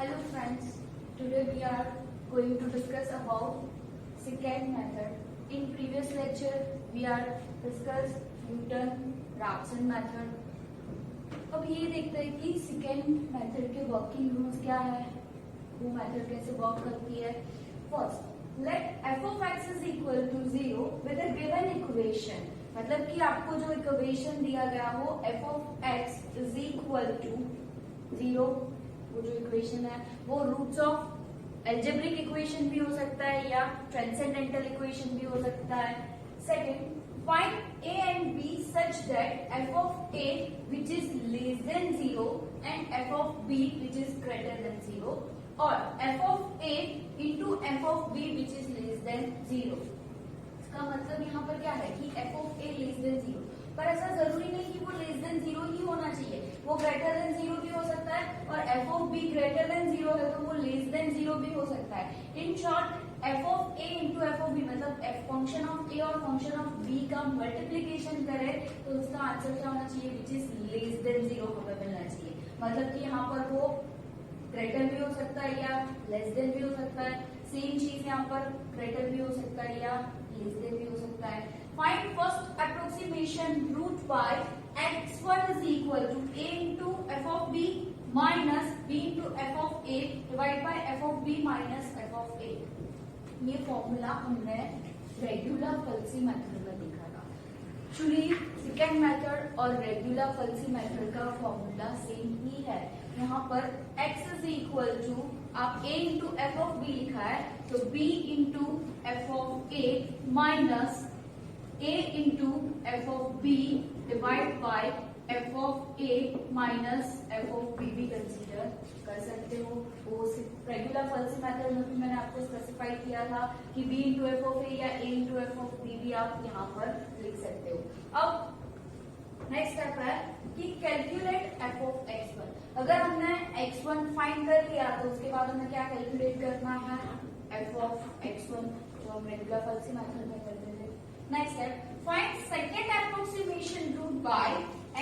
Hello friends, today we are going to discuss about secant method. In previous lecture we are discussed Newton-Raphson method. अब ये देखते हैं कि secant method के working rules क्या है, वो method कैसे work करती है. First, let f of x is equal to 0 with a given equation. मतलब कि आपको जो इक्वेशन दिया गया हो f of x is equal to 0, वो जो इक्वेशन है वो रूट्स ऑफ एल्जेब्रिक इक्वेशन भी हो सकता है या ट्रांसेंडेंटल इक्वेशन भी हो सकता है. Second, find a and b such that f of a which is less than 0 and f of b which is greater than 0 or f of a into f of b which is less than 0. इसका मतलब यहाँ पर क्या है कि f of a less than 0, पर ऐसा जरूरी नहीं कि वो लेस देन 0 ही होना चाहिए, वो ग्रेटर देन 0 भी हो सकता है. और f of b greater than 0 है तो वो लेस देन 0 भी हो सकता है. In short f of a into f of b मतलब f फंक्शन ऑफ a और फंक्शन ऑफ b का मल्टीप्लीकेशन करे तो उसका आंसर क्या होना चाहिए, विच इज लेस देन 0 हमें मिलना चाहिए. मतलब कि यहाँ पर वो ग्रेटर भी हो सकता है या लेस देन भी हो सकता है. सेम चीज यहाँ पर ग्रेटर भी हो सकता है या लेस देन भी हो सकता है. Find first approximation root by x1 is equal to a into f of b minus b into f of a divided by f of b minus f of a. ये formula हमने regular फलसी method में देखा था. Actually second method और regular फलसी method का formula same ही है. यहाँ पर x is equal to आप a into f of b लिखा है तो b into f of a minus a into f of b divided by f of a minus f of b भी consider कर सकते हो. वो रेगुलर फलसी मेथड में भी मैंने आपको स्पेसिफाई किया था कि b into f of a या a into f of b भी आप यहाँ पर लिख सकते हो. अब नेक्स्ट स्टेप है कि कैलकुलेट f of x1. अगर हमने x1 फाइंड कर लिया तो उसके बाद हमें क्या कैलकुलेट करना है, f of x1 जो हम रेगुलर फलसी मेथड में करते थे. Next step, find second approximation root by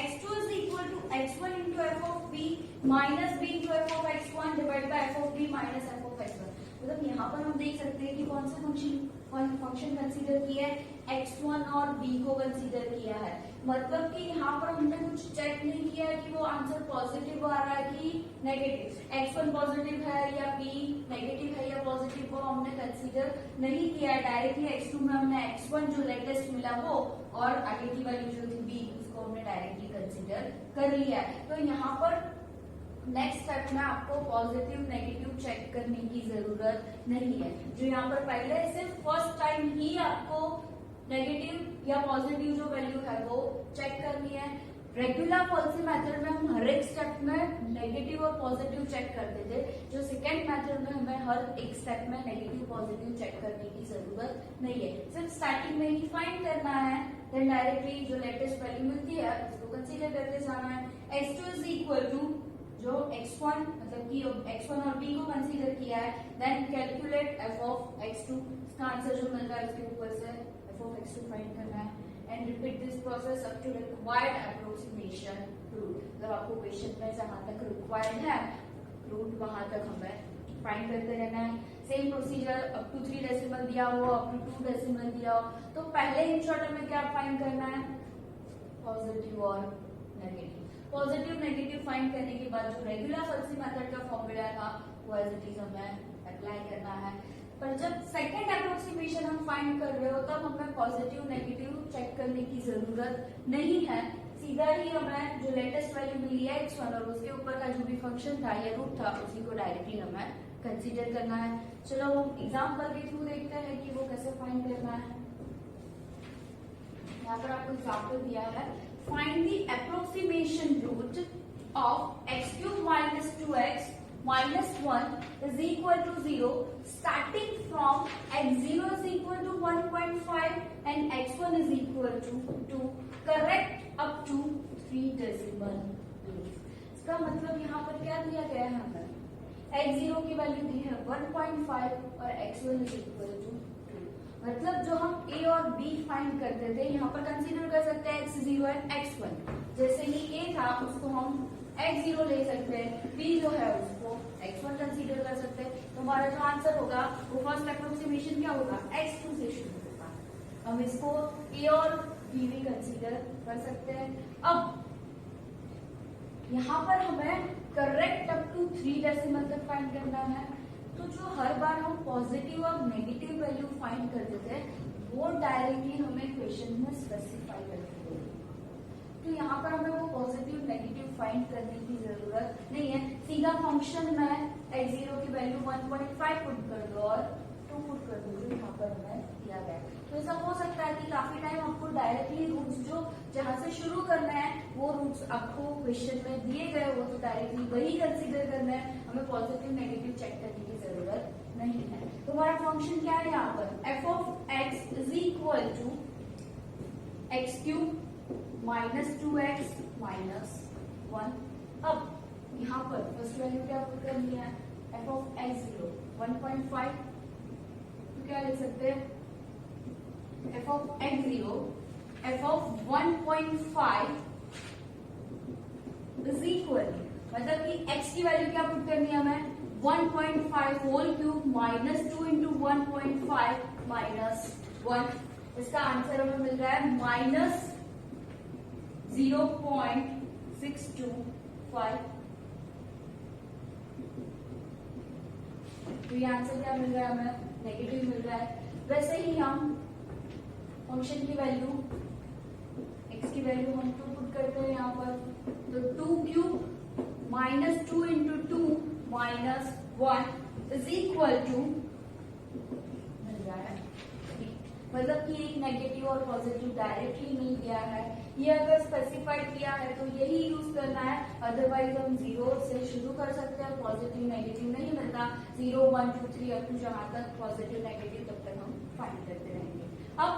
x2 is equal to x1 into f of b minus b into f of x1 divided by f of b minus f of x1. मतलब यहाँ पर हम देख सकते हैं कि कौन से फंक्शन कंसीडर किया है, x1 और b को कंसीडर किया है. मतलब कि यहाँ पर हमने कुछ चेक नहीं किया कि वो आंसर पॉजिटिव आ रहा है कि नेगेटिव, x1 पॉजिटिव है या b नेगेटिव है या पॉजिटिव, वो हमने कंसीडर नहीं किया है. डायरेक्टली x2 में हमने x1 जो लेटेस्ट मिला वो और आगे की वैल्यू जो थी b उसको हमने डायरेक्टली कंसीडर कर लिया है. तो यहाँ पर नेक्स्ट स्टेप में आपको पॉजिटिव नेगेटिव चेक करने की जरूरत नहीं है. जो यहाँ पर पहले सिर्फ फर्स्ट टाइम ही आपको नेगेटिव या पॉजिटिव जो वैल्यू है वो चेक करनी है. रेगुलर फलसी मेथड में हम हर एक स्टेप में नेगेटिव और पॉजिटिव चेक करते थे. जो सेकेंड मेथड में हमें हर एक स्टेप में नेगेटिव पॉजिटिव चेक करने की जरूरत नहीं है. सिर्फ स्टार्टिंग में ही फाइंड करना है, देन डायरेक्टली जो लेटेस्ट वैल्यू मिलती है उसको कंसीडर करते जाना है. x2 इज इक्वल टू जो x1 मतलब कि x1 और b को कंसीडर किया है, then calculate f of x2. इसका आंसर जो मिल रहा है उसके ऊपर से f of x2 फाइंड करना है and repeat this process up to required approximation root. जब आपको क्वेश्चन में जहां तक रिक्वायर्ड है रूट वहां तक हमें फाइंड करते रहना है. Same procedure up to 3 decimal दिया हो, अप टू 2 डेसिमल दिया हो तो पहले इन शॉर्ट में क्या फाइंड करना है, पॉजिटिव और नेगेटिव. पॉजिटिव नेगेटिव फाइंड करने के बाद जो रेगुलर फलसी मेथड का फॉर्मूला था वो एज इट इज हमें अप्लाई करना है. पर जब सेकंड अप्रोक्सीमेशन हम फाइंड कर रहे हो तब हमें पॉजिटिव नेगेटिव चेक करने की जरूरत नहीं है. सीधा ही हमें जो लेटेस्ट वैल्यू मिली है x1 और उसके ऊपर का जो भी फंक्शन था या रूट था उसी को डायरेक्टली हमें कंसीडर करना है. चलो हम एग्जाम्पल के थ्रू देखते हैं कि वो कैसे फाइंड करना है. यहाँ पर आपको एग्जाम्पल दिया है, find the approximation root of x cube minus 2x minus 1 is equal to 0 starting from x0 is equal to 1.5 and x1 is equal to 2 correct up to 3 decimal places. इसका मतलब यहाँ पर क्या दिया गया है, हमें x0 की वैल्यू दी है 1.5 और x1 is equal to 2. मतलब जो हम a और b फाइंड करते थे यहाँ पर कंसीडर कर सकते हैं x0 एंड x1. जैसे ही a था उसको हम x0 ले सकते हैं, b जो है उसको x1 कंसीडर तो हमारा जो आंसर होगा वो फर्स्ट अप्रोक्सीमेशन क्या होगा, x2 से शुरू होगा। हम इसको a और b भी कंसीडर कर सकते हैं। अब यहाँ पर हमें करेक्ट अप टू 3 डेसिमल तक फाइंड करना है। तो जो हर बार हम पॉजिटिव और नेगेटिव वैल्यू फाइंड करते थे वो डायरेक्टली हमें क्वेश्चन में स्पेसिफाई करनी होगी। तो यहाँ पर हमें वो पॉजिटिव नेगेटिव फाइंड करने की जरूरत नहीं है, सीधा फंक्शन में x0 की वैल्यू 1.5 पुट कर दो और 2 पुट कर दो जो यहाँ पर हमें दिया गया है। तो ऐसा हो सकता है कि काफी टाइम आपको डायरेक्टली रूट्स जो जहाँ से शुरू करना है वो रूट्स आपको क्वेश्चन में दिए गए हो तो डायरेक्टली वही कंसीडर करना है, हमें पॉजिटिव नेगेटिव चेक करने की जरूरत नहीं है। तो हमारा फंक्शन क्या है यहाँ पर, f of x is equal to x cube minus 2x minus 1। अब यहाँ पर फर्स्ट वैल्यू क्या पुट करनी है, f of x0 1.5, तो क्या लिख सकते हैं f of x0 f of 1.5 is equal, मतलब कि x की वैल्यू क्या पुट करनी है हमें 1.5 whole cube minus 2 into 1.5 minus 1। इसका आंसर हमें मिल रहा है माइनस 0.625। तो ये आंसर क्या मिल रहा है हमें, नेगेटिव मिल रहा है। वैसे ही हम फंक्शन की वैल्यू x की वैल्यू हम 2 पुट करते हैं यहाँ पर, तो 2 cube minus 2 into 2 minus 1 is equal to मिल रहा है, मतलब कि एक नेगेटिव और पॉजिटिव डायरेक्टली नहीं दिया है, ये अगर स्पेसिफाइड किया है तो यही यूज करना है, अदरवाइज हम 0 से शुरू कर सकते हैं, पॉजिटिव नेगेटिव नहीं मिलता, 0 1 2 3 अप टू जहां तक पॉजिटिव नेगेटिव तब तक हम फाइंड करते रहेंगे। अब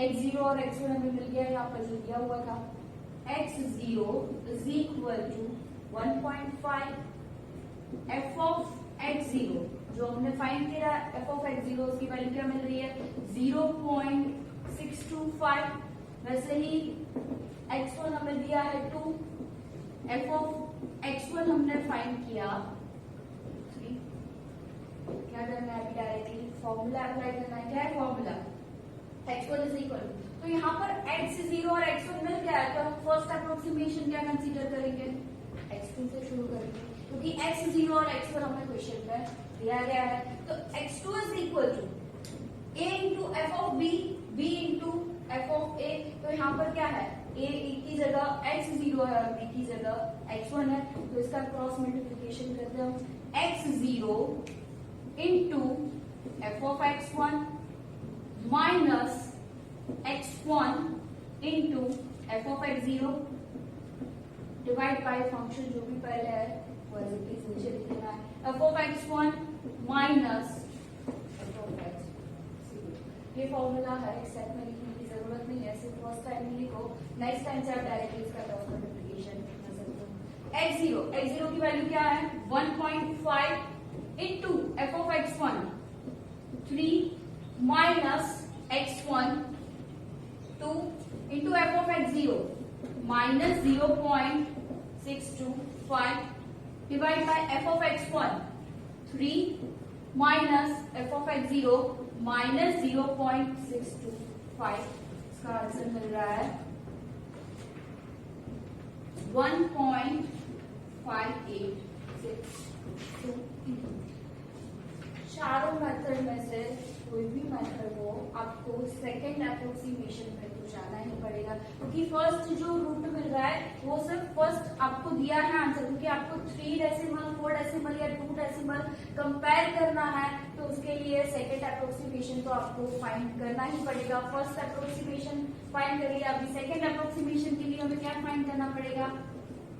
x0 और x1 हमें मिल गया, यहाँ पर जो दिया हुआ था x0 is equal to 1.5 f of x0 जो हमने फाइंड किया f of x0 उसकी वैल्यू क्या मिल रही है 0.625। वैसे ही x1 हमें दिया है 2, f of x1 हमने फाइंड किया 3। क्या करना है अभी डायरेक्टली फॉर्मूला अप्लाई करना है, क्या है फॉर्मूला x1 इज इक्वल, तो यहाँ पर x0 और x1 मिल गया है तो हम फर्स्ट अप्रोक्सीमेशन क्या कंसीडर करेंगे, x2 से शुरू करेंगे क्योंकि x0 और x1 हमें क्वेश्चन में दिया गया है। तो x2 is equal to a into f of b, b into f of a, तो यहाँ पर क्या है a की जगह x0 है और b की जगह x1 है, तो इसका क्रॉस मल्टीप्लिकेशन करते हैं x0 into f of x1 minus x1 into f of x0 divide by function जो भी पहले है वो एज इट इज नीचे लिख देना है, F of x1 minus F of x0। ये फॉर्मूला हर एक स्टेप में लिखने की जरूरत नहीं है, सिर्फ फर्स्ट टाइम ही लिखो, नेक्स्ट टाइम से आप डायरेक्टली इसका क्रॉस मल्टीप्लिकेशन कर सकते हो। x0 की वैल्यू क्या है 1.5 into f of x1 3 minus x1 2 into f of x0 minus 0.625 divide by F of x1 3 minus F of x0 minus 0.625। इसका आंसर मिल रहा है 1.586। चारों मेथड में से कोई भी मेथड हो आपको सेकेंड अप्रोक्सीमेशन पे तो जाना ही पड़ेगा, क्योंकि फर्स्ट जो रूट मिल रहा है वो सिर्फ फर्स्ट आपको दिया है आंसर, क्योंकि आपको 3 डेसिमल 4 डेसिमल या 2 डेसिमल कंपेयर करना है तो उसके लिए सेकेंड अप्रोक्सीमेशन तो आपको फाइंड करना ही पड़ेगा। फर्स्ट अप्रोक्सीमेशन फाइंड करिए, अभी सेकेंड अप्रोक्सीमेशन के लिए हमें क्या फाइंड करना पड़ेगा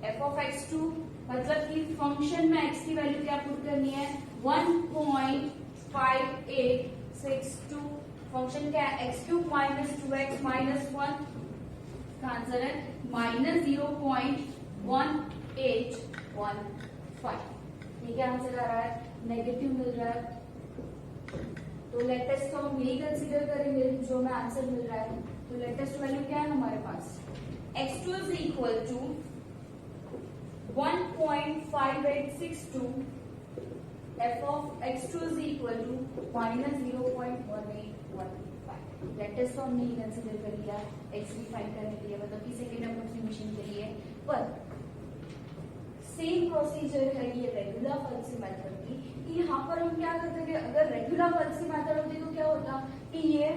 f of x2, मतलब कि फंक्शन में x की वैल्यू क्या पुट करनी है 1.5862। फंक्शन क्या है x cube minus 2x minus 1, का आंसर है माइनस 0.1815। ये क्या आंसर आ रहा है, नेगेटिव मिल रहा है, तो लेटेस्ट तो हम यही कंसीडर करेंगे जो हमें आंसर मिल रहा है। तो लेटेस्ट वैल्यू क्या है हमारे पास x2 is equal to 1.5862, f of x2 is equal to minus 0.1815. Latest form नहीं कंसीडर कर लिया x3 फाइंड करने के लिए, मतलब कि सेकेंड अप्रोक्सीमेशन के लिए, पर सेम प्रोसीजर है ये रेगुलर फॉल्सी मेथड की। यहाँ पर हम क्या करते थे, अगर रेगुलर फॉल्सी मेथड होती तो क्या होता कि ये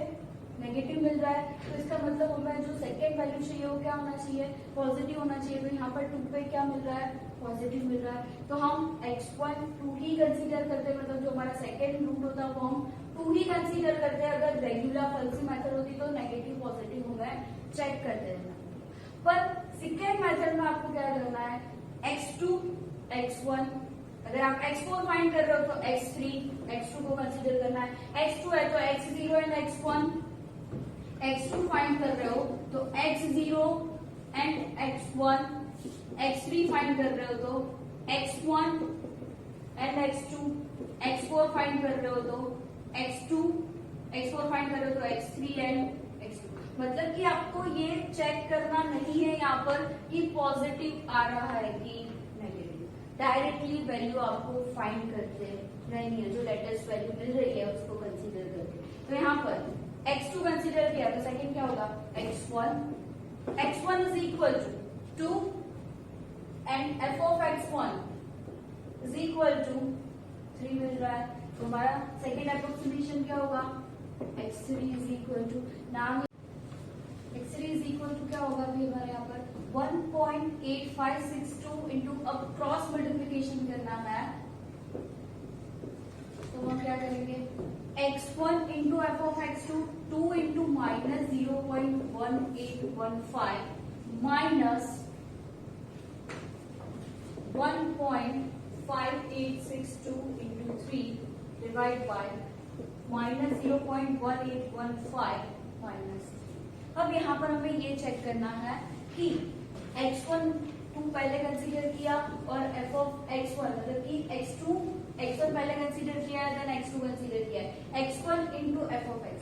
नेगेटिव मिल रहा है, तो इसका मतलब हमें जो सेकेंड वैल्यू चाहिए वो क्या होना चाहिए, पॉजिटिव होना चाहिए। तो यहाँ पर 2 पे क्या मिल रहा है, पॉजिटिव मिल रहा है, तो हम x1 2 ही कंसीडर करते हैं, मतलब जो हमारा सेकेंड रूट होता है वो हम 2 ही कंसीडर करते हैं। अगर रेगुलर फॉल्सी मेथड होती तो नेगेटिव पॉजिटिव हमें चेक करते हैं। पर सेकेंड मेथड में आपको क्या करना है, x2 x1, अगर आप x4 फाइंड कर रहे हो तो x3 x2 को कंसीडर करना है, x2 है तो x0 and x1, x2 find कर रहे हो तो x0 and x1, x3 find कर रहे हो तो x1 and x2, x4 find कर रहे हो तो x4 फाइंड कर रहे हो तो x3 एंड x2। मतलब कि आपको ये चेक करना नहीं है यहाँ पर कि पॉजिटिव आ रहा है कि नेगेटिव, डायरेक्टली वैल्यू आपको फाइंड करते रहनी है, जो लेटेस्ट वैल्यू मिल रही है उसको कंसीडर करके। तो यहाँ पर x2 कंसीडर किया तो सेकंड क्या होगा, x1 is equal to 2 and f of x1 is equal to 3 मिल रहा है, तो हमारा सेकेंड अप्रोक्सीमेशन क्या होगा, x3 इज इक्वल टू, नाम x3 इज इक्वल टू क्या होगा भी हमारे यहाँ पर 1.8562 इंटू, अब क्रॉस मल्टीप्लीकेशन करना है तो हम क्या करेंगे, x1 into f of x2 2 into minus 0.1815 minus 1.5862 into 3 divide by minus 0.1815 minus. अब यहाँ पर हमें ये चेक करना है कि x1 2 पहले कंसीडर किया और f of x1 मतलब कि x1 पहले कंसीडर किया है, देन x2 कंसीडर किया है, x1 into f of x।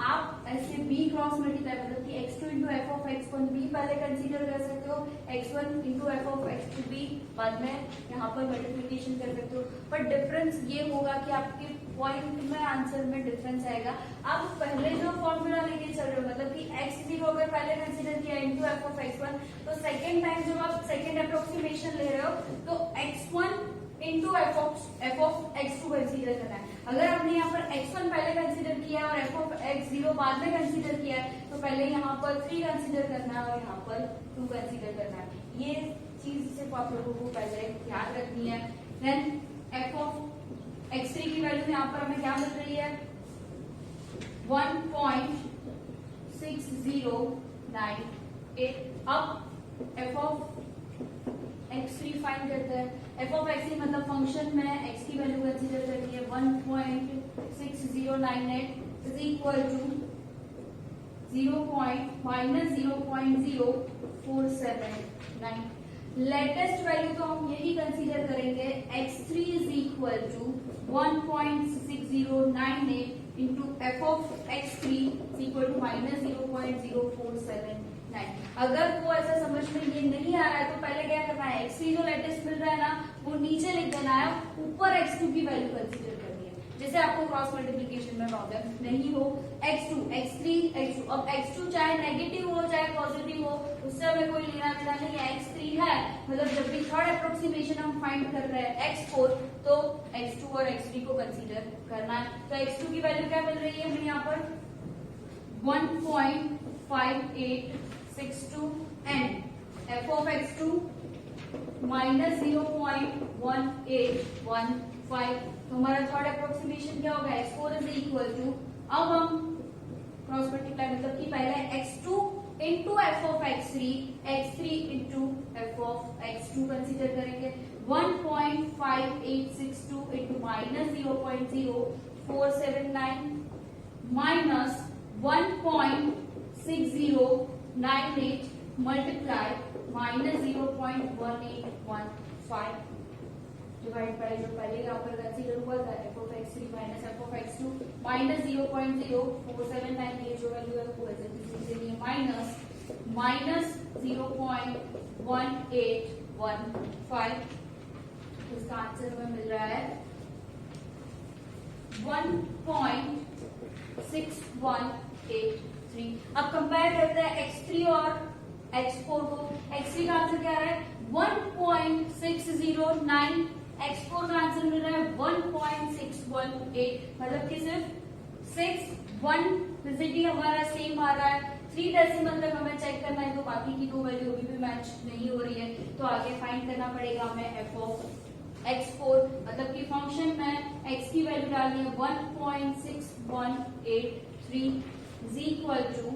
आप ऐसे b क्रॉस मल्टीप्लाई मतलब कि x2 into f of x1 भी पहले कंसीडर कर सकते हो, x1 into f of x2 भी बाद में यहाँ पर मल्टीप्लीकेशन कर सकते हो। पर डिफरेंस ये होगा कि आपके पॉइंट में आंसर में डिफरेंस आएगा। आप पहले जो फॉर्मूला लेके चल रहे हो मतलब कि x0 अगर पहले कंसीडर किया इंटू एफ ऑफ x1, तो सेकेंड टाइम जब आप सेकेंड अप्रोक्सीमेशन ले रहे हो तो x1 into f of x2 consider करना है। अगर आपने यहाँ पर x1 पहले कंसीडर किया और एफ ऑफ x0 बाद में कंसीडर किया है तो पहले यहाँ पर 3 कंसीडर करना है और यहाँ पर 2 कंसीडर करना है। ये चीज सिर्फ आप लोगों को पहले ध्यान रखनी है। देन एफ ऑफ x3 की वैल्यू यहाँ पर हमें क्या मिल रही है, 1.6098। अब एफ ऑफ x3 फाइंड करते हैं, एफ ऑफ x3 मतलब फंक्शन में x की वैल्यू कंसीडर करनी है, 1.6098 is equal to -0.0479। Latest value तो हम यही कंसीडर करेंगे, x3 is equal to 1.6098 into f of x3 is equal to -0.0479। अगर वो ऐसा समझ में ये नहीं आ रहा है तो पहले क्या करना है, x3 जो लेटेस्ट मिल रहा है ना वो नीचे लिख देना है, ऊपर x2 की वैल्यू कंसीडर करनी है, जैसे आपको क्रॉस मल्टीप्लीकेशन में प्रॉब्लम नहीं हो। x2 x3 x2, अब x2 चाहे नेगेटिव हो चाहे पॉजिटिव हो उससे हमें कोई लेना देना नहीं है, x3 है मतलब जब भी थर्ड अप्रोक्सीमेशन हम फाइंड कर रहे हैं x4 तो x2 और x3 को कंसीडर करना है। तो x2 की वैल्यू क्या मिल रही है हमें यहाँ पर 1.5862 and f of x2 minus 0.1815। तो हमारा थर्ड अप्रोक्सीमेशन क्या होगा, x4 इज इक्वल टू, अब हम क्रॉस मल्टीप्लाई मतलब कि पहले x2 into f of x3 into f of x2 consider करेंगे, 1.5862 into minus 0.0479 minus 1.6098 multiply minus 0.1815 divide by जो पहले यहाँ पर कंसीडर हुआ था F of x3 minus F of x2 minus 0.0479, ये जो वैल्यू है वो ऐसे लिए माइनस 0.1815। इसका आंसर हमें मिल रहा है 1.6183। अब कंपेयर करते हैं x3 और x4 को। x3 का आंसर क्या आ रहा है 1.609, x4 का आंसर मिल रहा है 1.618, मतलब कि सिर्फ 1 डिजिट हमारा सेम आ रहा है। 3 डेसिमल तक हमें चेक करना है, तो बाकी की 2 वैल्यू अभी भी मैच नहीं हो रही है, तो आगे फाइंड करना पड़ेगा हमें f ऑफ x4, मतलब कि फंक्शन में x की वैल्यू डालनी है 1.6183 इज इक्वल टू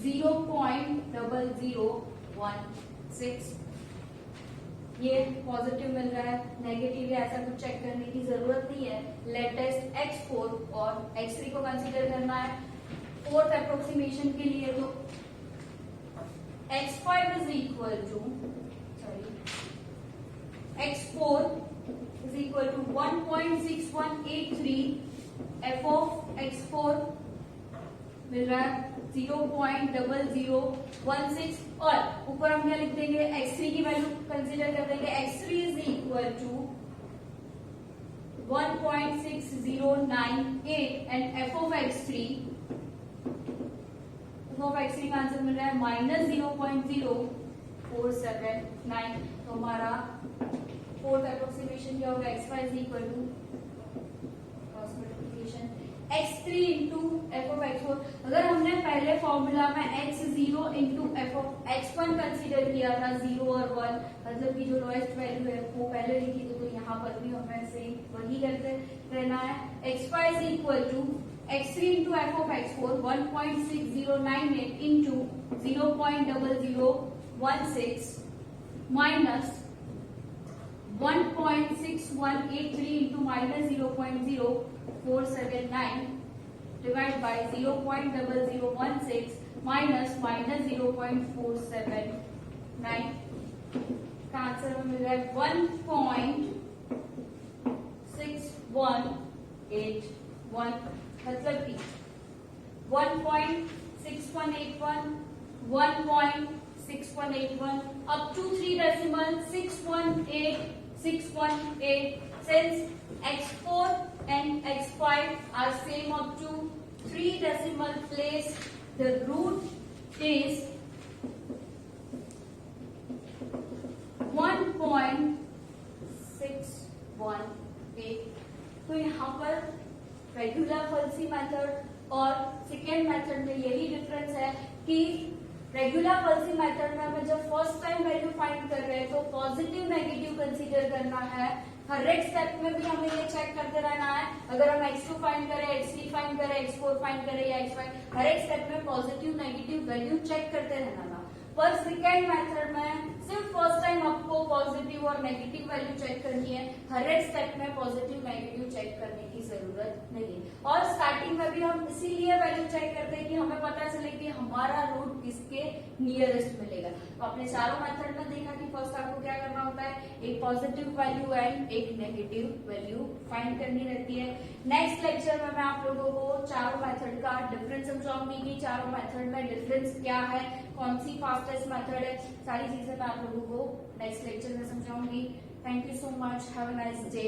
0.0016। ये पॉजिटिव मिल रहा है, नेगेटिव है, ऐसा कुछ चेक करने की जरूरत नहीं है। लेटेस्ट x4 और x3 को कंसीडर करना है फोर्थ अप्रोक्सीमेशन के लिए, तो x5 is equal to x4 is equal to 1.6183, f of x4 मिल रहा है 0.0016, और ऊपर हम क्या लिख देंगे x3 की वैल्यू कंसीडर कर देंगे, x3 is equal to 1.6098 and f of x3 का आंसर मिल रहा है -0.0479। तो हमारा फोर्थ अप्रोक्सीमेशन क्या होगा, x5 is equal to cross multiplication x3 into f of x4। अगर हमने पहले फॉर्मूला में x0 into f of x1 consider किया था 0 और 1, मतलब कि जो लोएस्ट वैल्यू है वो पहले लिखी थी, तो यहाँ पर भी हमें सेम वही करते रहना है। x5 is equal to x3 into f of x4 1.6098 into 0.0016 minus 1.6183 into -0.0479 divided by 0.0016 minus -0.479 का आंसर हमें मिल रहा है 1.6181, मतलब कि 1.6181 1.6181 up to 3 decimal 618 since x4 and x5 are same up to 3 decimal place, the root is 1.618। तो यहाँ पर regular falsies method और सेकेंड मेथड में यही डिफरेंस है कि रेगुलर फॉल्सी मेथड में हमें जब फर्स्ट टाइम वैल्यू फाइंड कर रहे हैं तो पॉजिटिव नेगेटिव कंसीडर करना है। हर एक स्टेप में भी हमें ये चेक करते रहना है, अगर हम x2 फाइंड करें, x3 फाइंड करें, x4 फाइंड करें या x5, हर एक स्टेप में पॉजिटिव नेगेटिव वैल्यू चेक करते रहना था। पर सेकेंड मेथड में सिर्फ फर्स्ट टाइम आपको पॉजिटिव और नेगेटिव वैल्यू चेक करनी है, हर एक स्टेप में पॉजिटिव नेगेटिव चेक करने की जरूरत नहीं है। और स्टार्टिंग में भी हम इसीलिए वैल्यू चेक करते हैं कि हमें पता चले कि हमारा रूट किसके नियरेस्ट मिलेगा। तो आपने चारों मेथड में देखा कि फर्स्ट आपको क्या करना होता है, एक पॉजिटिव वैल्यू एंड एक नेगेटिव वैल्यू फाइंड करनी रहती है। नेक्स्ट लेक्चर में मैं आप लोगों को चारों मेथड का डिफरेंस समझाऊंगी कि चारों मेथड में डिफरेंस क्या है, कौन सी फास्टेस्ट मेथड है, सारी चीजें मैं आप लोगों को नेक्स्ट लेक्चर में समझाऊंगी। Thank you so much, have a nice day.